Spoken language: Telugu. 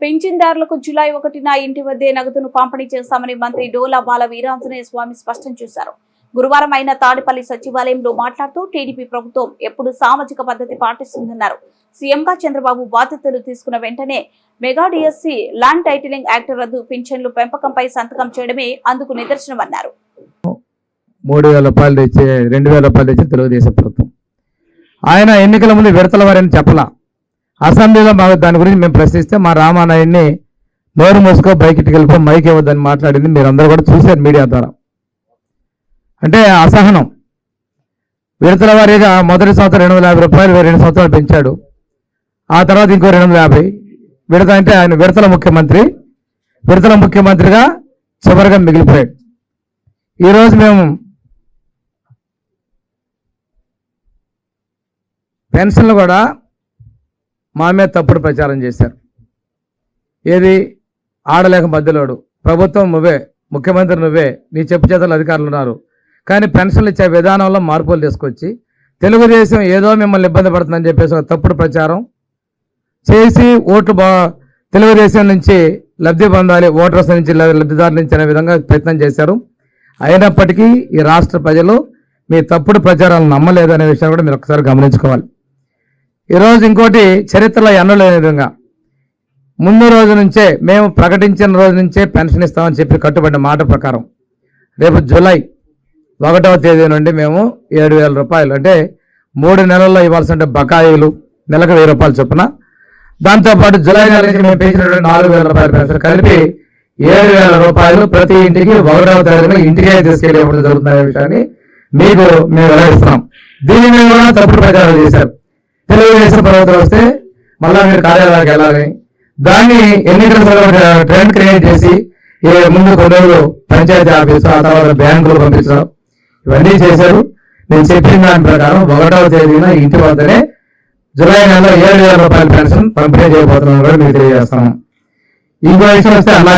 పింఛన్దారులకు జూలై 1న ఇంటి వద్దే నగదును పంపిణీ చేస్తామని మంత్రి డోలా బాల వీరాంజనేయ స్వామి స్పష్టం చేశారు. గురువారం ఆయన తాడిపల్లి సచివాలయంలో మాట్లాడుతూ టీడీపీ ప్రభుత్వం ఎప్పుడు సామాజిక పద్ధతి పాటిస్తుందన్నారు. సీఎంగా చంద్రబాబు బాధ్యతలు తీసుకున్న వెంటనే mega DSC land titling act రద్దు, పింఛన్లు పెంపకంపై సంతకం చేయడమే అందుకు నిదర్శనమన్నారు. 3,000 రూపాయలు తెచ్చి 2,000 రూపాయలు తెచ్చి తెలుగుదేశం ప్రభుత్వం ఆయన ఎన్నికల ముందు విడతల వారని చెప్పలా. అసెంబ్లీలో మాకు దాని గురించి మేము ప్రశ్నిస్తే మా రామానాయుడిని నోరు మూసుకో బయటికి వెళ్ళిపో మైక్ ఇవ్వద్దని మాట్లాడింది మీరందరూ కూడా చూశారు మీడియా ద్వారా. అంటే అసహనం. విడతల వారీగా మొదటి సంవత్సరం 250 రూపాయలు 2 సంవత్సరాలు పెంచాడు. ఆ తర్వాత ఇంకో 250. విడత అంటే ఆయన విడతల ముఖ్యమంత్రిగా చివరిగా మిగిలిపోయాడు. ఈరోజు మేము పెన్షన్లు కూడా మా మీద తప్పుడు ప్రచారం చేశారు. ఏది ఆడలేక మధ్యలోడు, ప్రభుత్వం నువ్వే, ముఖ్యమంత్రి నువ్వే, నీ చెప్పు చేతలు అధికారులు ఉన్నారు, కానీ పెన్షన్లు ఇచ్చే విధానంలో మార్పులు తీసుకొచ్చి తెలుగుదేశం ఏదో మిమ్మల్ని ఇబ్బంది పడుతుందని చెప్పేసి ఒక తప్పుడు ప్రచారం చేసి ఓట్లు తెలుగుదేశం నుంచి లబ్ధి పొందాలి, ఓటర్స్ నుంచి లబ్ధిదారుల నుంచి అనే విధంగా ప్రయత్నం చేశారు. అయినప్పటికీ ఈ రాష్ట్ర ప్రజలు మీ తప్పుడు ప్రచారాలను నమ్మలేదనే విషయాన్ని కూడా మీరు ఒకసారి గమనించుకోవాలి. ఈరోజు ఇంకోటి చరిత్రలో ఎన్నలేని విధంగా ముందు రోజు నుంచే మేము ప్రకటించిన రోజు నుంచే పెన్షన్ ఇస్తామని చెప్పి కట్టుబడిన మాట ప్రకారం రేపు జూలై 1వ తేదీ నుండి మేము 7,000 రూపాయలు అంటే 3 నెలల్లో ఇవ్వాల్సిన బకాయిలు నెలకు 1,000 రూపాయలు చొప్పున, దాంతోపాటు జూలై నెల నుంచి మేము పెంచినటువంటి 4,000 రూపాయల పెన్షన్ కలిపి 7,000 రూపాయలు ప్రతి ఇంటికి 1వ తేదీన ఇంటికే తీసుకెళ్ళేప్పుడు జరుగుతున్న విషయాన్ని మీకు మేము వెల్లడిస్తున్నాం. దీని మీద కూడా తప్పుడు ప్రచారం చేశారు. తెలుగుదేశం ప్రభుత్వం వస్తే మళ్ళా మీరు కార్యాలయాలకు వెళ్ళాలి, దాన్ని ఎన్నికల ట్రెండ్ క్రియేట్ చేసి ముందు కొన్ని రోజులు పంచాయతీ ఆఫీసు, ఆ తర్వాత బ్యాంకులు పంపించడం, ఇవన్నీ చేశారు. నేను చెప్పిన దాని ప్రకారం 1వ తేదీన ఇంటి వద్దనే జూలై నెలలో 7,000 రూపాయల పెన్షన్ పంపిణీ చేయబోతున్నాం కూడా మీకు తెలియజేస్తాను. ఇంకో విషయం వస్తే అలాగే